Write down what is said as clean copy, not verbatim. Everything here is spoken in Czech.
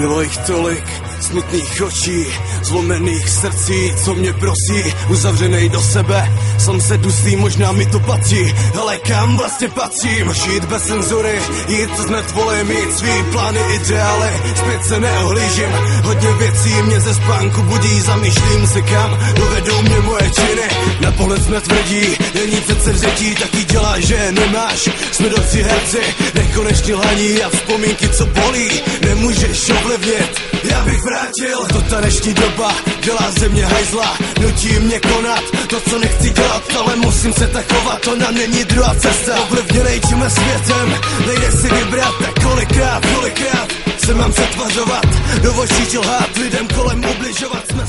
Bylo jich tolik, smutných očí, zlomených srdcí, co mě prosí, uzavřenej do sebe, sám se dusím, možná mi to patří, ale kam vlastně patřím? Žít bez cenzury, jít z mrtvoly, mít svý plány, ideály, zpět se neohlížím, hodně věcí mě ze spánku budí, zamýšlím si kam, dovedou mě moje činy, na pohled jsme tvrdí, není přece vzetí, taky dělá, že nemáš, jsme doci herci, nekonečně lhaní a vzpomínky, co bolí, nemůžeš ovlivnit. Já bych vrátil, to ta dnešní doba dělá ze mě hajzla, nutí mě konat to, co nechci dělat, ale musím se tak chovat, ona není druhá cesta. Ovlivněnej tímhle světem, nejde si vybrat, tak kolikrát se mám zatvařovat, do očí lhát, lidem kolem ubližovat, jsme